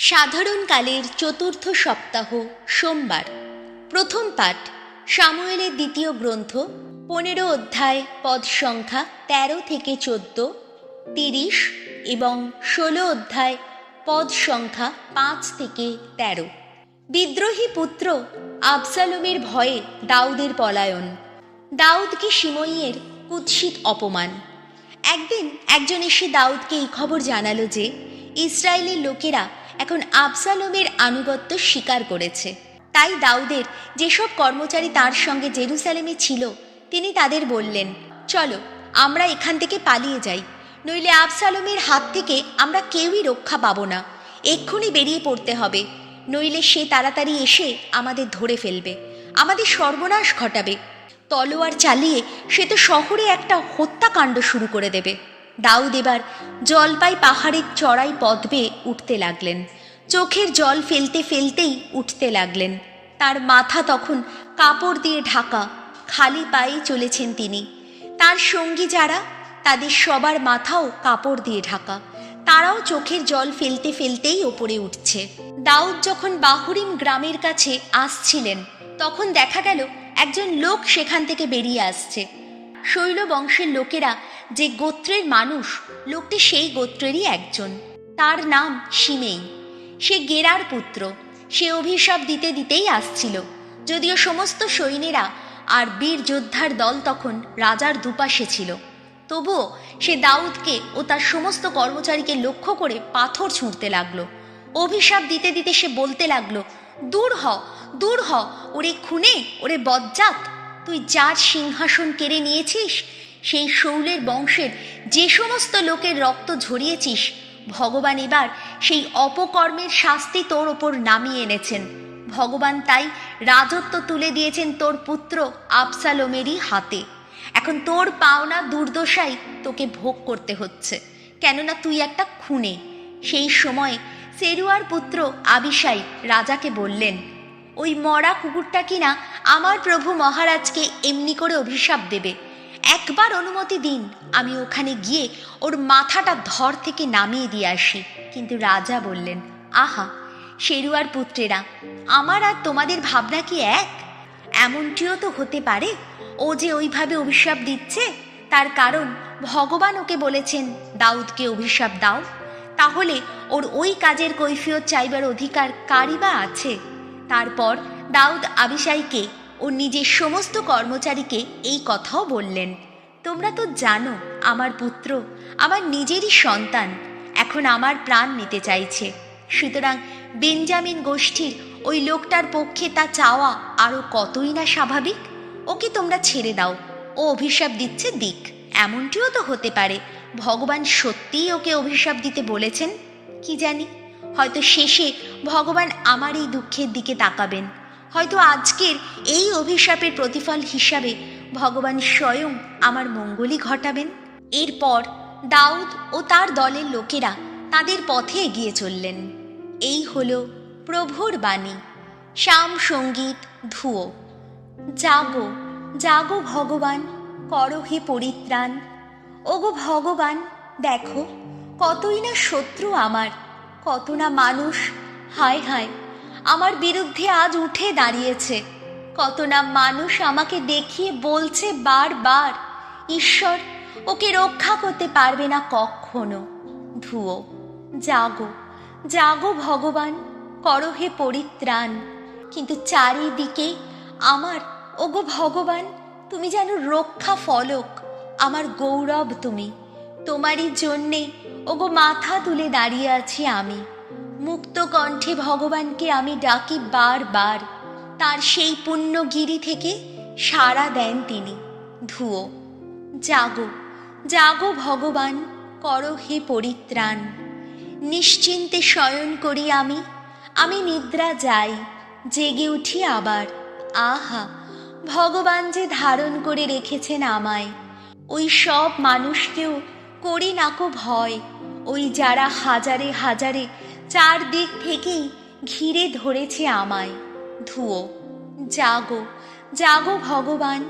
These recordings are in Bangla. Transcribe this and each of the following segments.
সাধারণকালের চতুর্থ সপ্তাহ সোমবার। প্রথম পাঠ সামুয়েলের দ্বিতীয় গ্রন্থ 15 অধ্যায়, পদ সংখ্যা 13 থেকে 14, 30 এবং 16 অধ্যায়, পদ সংখ্যা 5 থেকে 13। বিদ্রোহী পুত্র আবসালোমের ভয়ে দাউদের পলায়ন, দাউদকে শিমইয়ের কুৎসিত অপমান। একদিন একজন এসে দাউদকে এই খবর জানালো যে ইসরায়েলের লোকেরা এখন আবসালোমের আনুগত্য স্বীকার করেছে। তাই দাউদের যেসব কর্মচারী তার সঙ্গে জেরুসালেমে ছিল তিনি তাদের বললেন, চলো আমরা এখান থেকে পালিয়ে যাই, নইলে আবসালোমের হাত থেকে আমরা কেউই রক্ষা পাবো না। এক্ষুনি বেরিয়ে পড়তে হবে, নইলে সে তাড়াতাড়ি এসে আমাদের ধরে ফেলবে, আমাদের সর্বনাশ ঘটাবে। তলোয়ার চালিয়ে সে তো শহরে একটা হত্যাকাণ্ড শুরু করে দেবে। দাউদ এবার জলপাই পাহাড়ের চড়াই পথ বেয়ে উঠতে লাগলেন। চোখের জল ফেলতে ফেলতেই উঠতে লাগলেন। তার মাথা তখন কাপড় দিয়ে ঢাকা, খালি পায়েই চলেছেন তিনি। তার সঙ্গী যারা, তাদের সবার মাথাও কাপড় দিয়ে ঢাকা, তারাও চোখের জল ফেলতে ফেলতেই ওপরে উঠছে। দাউদ যখন বাহুরিম গ্রামের কাছে আসছিলেন তখন দেখা গেল একজন লোক সেখান থেকে বেরিয়ে আসছে। শৈল বংশের লোকেরা যে গোত্রের মানুষ, লোকটি সেই গোত্রেরই একজন। তার নাম শিমেই। সে গেরার পুত্র। সে অভিশাপ দিতে দিতেই আসছিল। যদিও সমস্ত সৈন্যেরা আর বীর যোদ্ধার দল তখন রাজার দুপাশে ছিল, তবুও সে দাউদকে ও তার সমস্ত কর্মচারীকে লক্ষ্য করে পাথর ছুঁড়তে লাগলো। অভিশাপ দিতে দিতে সে বলতে লাগলো, দূর হ, দূর হ, ওরে খুনে, ওরে বজ্জাত, তুই যার সিংহাসন কেড়ে নিয়েছিস, সেই শৌলের বংশের যে সমস্ত লোকের রক্ত ঝরিয়েছিস, ভগবান এবার সেই অপকর্মের শাস্তি তোর ওপর নামিয়ে এনেছেন। ভগবান তাই রাজত্ব তুলে দিয়েছেন তোর পুত্র আবসালোমেরই হাতে। এখন তোর পাওনা দুর্দশাই তোকে ভোগ করতে হচ্ছে, কেননা তুই একটা খুনে। সেই সময় সেরুয়ার পুত্র আবিশাই রাজাকে বললেন, ওই মরা কুকুরটা কিনা আমার প্রভু মহারাজকে এমনি করে অভিশাপ দেবে। একবার অনুমতি দিন, আমি ওখানে গিয়ে ওর মাথাটা ধর থেকে নামিয়ে দিয়ে আসি। কিন্তু রাজা বললেন, আহা সেরুয়ার পুত্রেরা, আমার আর তোমাদের ভাবনা কি এক? এমনটিও তো হতে পারে ও যে ওইভাবে অভিশাপ দিচ্ছে তার কারণ ভগবান ওকে বলেছেন দাউদকে অভিশাপ দাও। তাহলে ওর ওই কাজের কৈফিয়ত চাইবার অধিকার কারই বা আছে? তারপর দাউদ আবিশাইকে ও নিজের সমস্ত কর্মচারীকে এই কথাও বললেন, তোমরা তো জানো আমার পুত্র আমার নিজেরই সন্তান এখন আমার প্রাণ নিতে চাইছে। সুতরাং বেঞ্জামিন গোষ্ঠীর ওই লোকটার পক্ষে তা চাওয়া আরও কতই না স্বাভাবিক। ওকে তোমরা ছেড়ে দাও, ও অভিশাপ দিচ্ছে দিক। এমনটিও তো হতে পারে ভগবান সত্যিই ওকে অভিশাপ দিতে বলেছেন, কি জানি। হয়তো শেষে ভগবান আমার এই দুঃখের দিকে তাকাবেন। হয়তো আজকের এই অভিশাপের প্রতিফল হিসাবে ভগবান স্বয়ং আমার মঙ্গলই ঘটাবেন। এরপর দাউদ ও তার দলের লোকেরা তাদের পথে এগিয়ে চললেন। এই হলো প্রভুর বাণী। শাম সঙ্গীত ধুয়ো। জাগো জাগো ভগবান, করো হে পরিত্রাণ। ওগো ভগবান, দেখো কতই না শত্রু আমার, কত না মানুষ, হায় হায় আমার বিরুদ্ধে আজ উঠে দাঁড়িয়েছে। কত না মানুষ আমাকে দেখিয়ে বলছে বারবার, ঈশ্বর ওকে রক্ষা করতে পারবে না কখনো। ধুয়ো। জাগো জাগো ভগবান, করো হে পরিত্রাণ। কিন্তু চারিদিকে আমার, ওগো ভগবান তুমি যেন রক্ষা ফলক, আমার গৌরব তুমি। তোমারই জন্যে ওগো মাথা তুলে দাঁড়িয়ে আছি আমি। মুক্ত কণ্ঠে ভগবানকে আমি ডাকি বারবার, তার সেই পুণ্যগিরি থেকে সাড়া দেন তিনি। ধুয়ো। জাগো জাগো ভগবান, করো হে পরিত্রাণ। নিশ্চিন্তে শয়ন করি আমি নিদ্রা যাই, জেগে উঠি আবার। আহা ভগবান যে ধারণ করে রেখেছেন আমায়। ওই সব মানুষকেও করি নাকো ভয়, ওই যারা হাজারে হাজারে চারদিক থেকেই ঘিরে ধরেছে আমায়। ধুয়ো। জাগো জাগো ভগবান,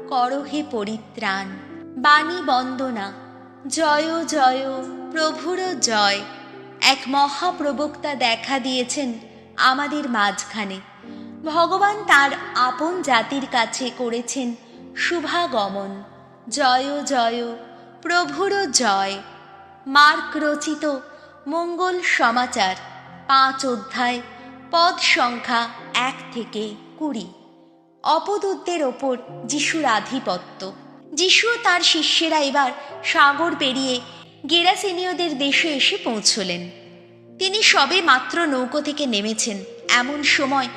করো হে পরিত্রাণ। বাণী বন্দনা। জয় জয় প্রভুর জয়। এক মহাপ্রবক্তা দেখা দিয়েছেন আমাদের মাঝখানে। ভগবান তার আপন জাতির কাছে করেছেন শুভাগমন। জয় জয়, প্রভুর জয়। মার্ক রচিত মঙ্গল সমাচার 5 অধ্যায়, পদ সংখ্যা 1 থেকে 20। অপদূতদের ওপর যিশুর আধিপত্য। যিশু ও তার শিষ্যেরা এবার সাগর পেরিয়ে গেরাসেনীয়দের দেশে এসে পৌঁছলেন। তিনি সবে মাত্র নৌকো থেকে নেমেছেন। এমন সময়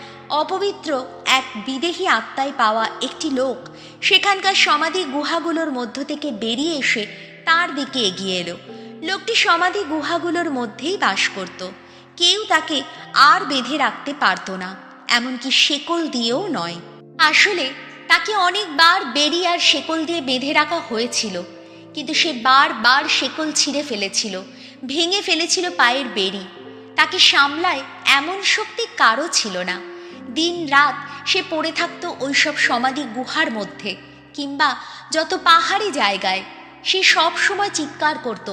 অপবিত্র এক বিদেহী আত্মায় পাওয়া একটি লোক সেখানকার সমাধি গুহাগুলোর মধ্য থেকে বেরিয়ে এসে তার দিকে এগিয়ে এলো। লোকটি সমাধি গুহাগুলোর মধ্যেই বাস করত। কেউ তাকে আর বেঁধে রাখতে পারত না, এমনকি শেকল দিয়েও নয়। আসলে তাকে অনেকবার বেড়ি আর শেকল দিয়ে বেঁধে রাখা হয়েছিল, কিন্তু সে বারবার শেকল ছিঁড়ে ফেলেছিল, ভেঙে ফেলেছিল পায়ের বেড়ি। তাকে সামলায় এমন শক্তি কারও ছিল না। দিন রাত সে পড়ে থাকতো ওইসব সমাধি গুহার মধ্যে কিংবা যত পাহাড়ি জায়গায়। সে সব সময় চিৎকার করত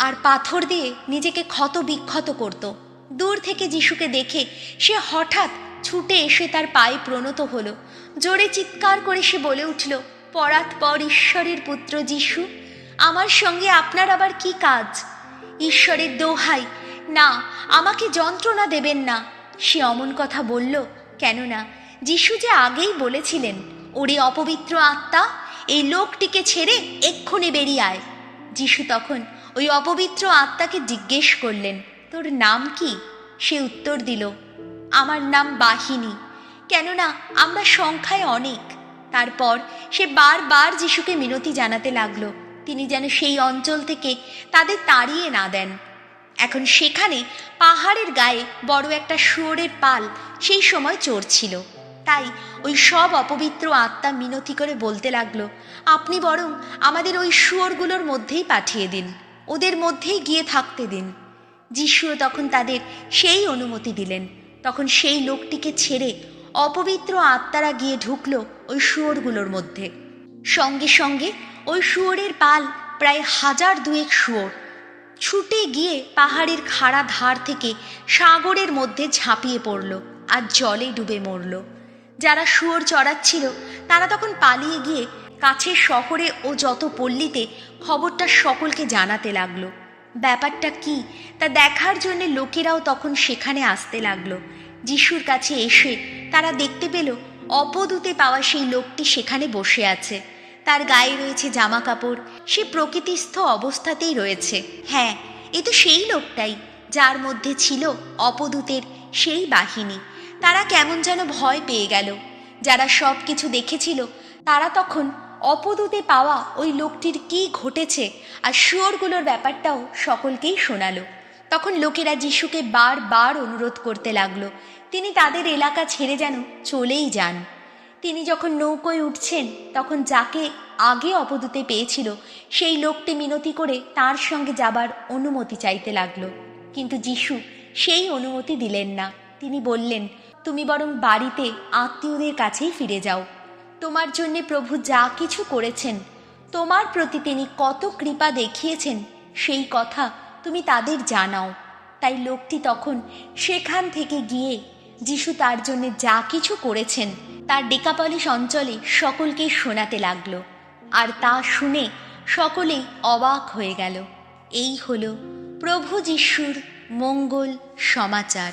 আর পাথর দিয়ে নিজেকে ক্ষত বিক্ষত করত। দূর থেকে যিশুকে দেখে সে হঠাৎ ছুটে এসে তার পায়ে প্রণত হলো। জোরে চিৎকার করে সে বলে উঠল, পরাৎপর ঈশ্বরের পুত্র যিশু, আমার সঙ্গে আপনার আবার কি কাজ? ঈশ্বরের দোহাই, না, আমাকে যন্ত্রণা দেবেন না। সে অমন কথা বলল কেননা যিশু যে আগেই বলেছিলেন, ওরে অপবিত্র আত্মা, এই লোকটিকে ছেড়ে এক্ষুনি বেরিয়ে আয়। যিশু তখন ওই অপবিত্র আত্মাকে জিজ্ঞেস করলেন, তোর নাম কি? সে উত্তর দিল, আমার নাম বাহিনী, কেননা আমরা সংখ্যায় অনেক। তারপর সে বারবার যিশুকে মিনতি জানাতে লাগলো তিনি যেন সেই অঞ্চল থেকে তাদের তাড়িয়ে না দেন। এখন সেখানে পাহাড়ের গায়ে বড় একটা শুয়োরের পাল সেই সময় চড়ছিল। তাই ওই সব অপবিত্র আত্মা মিনতি করে বলতে লাগলো, আপনি বরং আমাদের ওই শুয়োরগুলোর মধ্যেই পাঠিয়ে দিন, ওদের মধ্যেই গিয়ে থাকতে দিন। যিশুও তখন তাদের সেই অনুমতি দিলেন। তখন সেই লোকটিকে ছেড়ে অপবিত্র আত্মারা গিয়ে ঢুকলো ওই শুয়োরগুলোর মধ্যে। সঙ্গে সঙ্গে ওই শুয়োরের পাল, প্রায় 1000-2 শুয়োর, ছুটে গিয়ে পাহাড়ের খাড়া ধার থেকে সাগরের মধ্যে ঝাঁপিয়ে পড়ল আর জলে ডুবে মরল। যারা শুয়োর চড়াচ্ছিল তারা তখন পালিয়ে গিয়ে কাছের শহরে ও যত পল্লীতে খবরটা সকলকে জানাতে লাগলো। ব্যাপারটা কি তা দেখার জন্য লোকেরাও তখন সেখানে আসতে লাগলো। যিশুর কাছে এসে তারা দেখতে পেল অপদূতে পাওয়া সেই লোকটি সেখানে বসে আছে। তার গায়ে রয়েছে জামা কাপড়, সে প্রকৃতিস্থ অবস্থাতেই রয়েছে। হ্যাঁ, এ তো সেই লোকটাই যার মধ্যে ছিল অপদূতের সেই বাহিনী। তারা কেমন যেন ভয় পেয়ে গেল। যারা সব কিছু দেখেছিল তারা তখন অপদূতে পাওয়া ওই লোকটির কি ঘটেছে আর শুয়োরগুলোর ব্যাপারটাও সকলকেই শোনালো। তখন লোকেরা যিশুকে বারবার অনুরোধ করতে লাগলো তিনি তাদের এলাকা ছেড়ে যেন চলেই যান। তিনি যখন নৌকোয় উঠছেন তখন যাকে আগে অপদূতে পেয়েছিল সেই লোকটি মিনতি করে তার সঙ্গে যাবার অনুমতি চাইতে লাগলো, কিন্তু যিশু সেই অনুমতি দিলেন না। তিনি বললেন, তুমি বরং বাড়িতে আত্মীয়দের কাছেই ফিরে যাও। তোমার জন্যে প্রভু যা কিছু করেছেন, তোমার প্রতি তিনি কত কৃপা দেখিয়েছেন, সেই কথা তুমি তাদের জানাও। তাই লোকটি তখন সেখান থেকে গিয়ে যিশু তার জন্য যা কিছু করেছেন তার ডেকাপলিস অঞ্চলে সকলকেই শোনাতে লাগলো। আর তা শুনে সকলেই অবাক হয়ে গেল। এই হলো প্রভু যিশুর মঙ্গল সমাচার।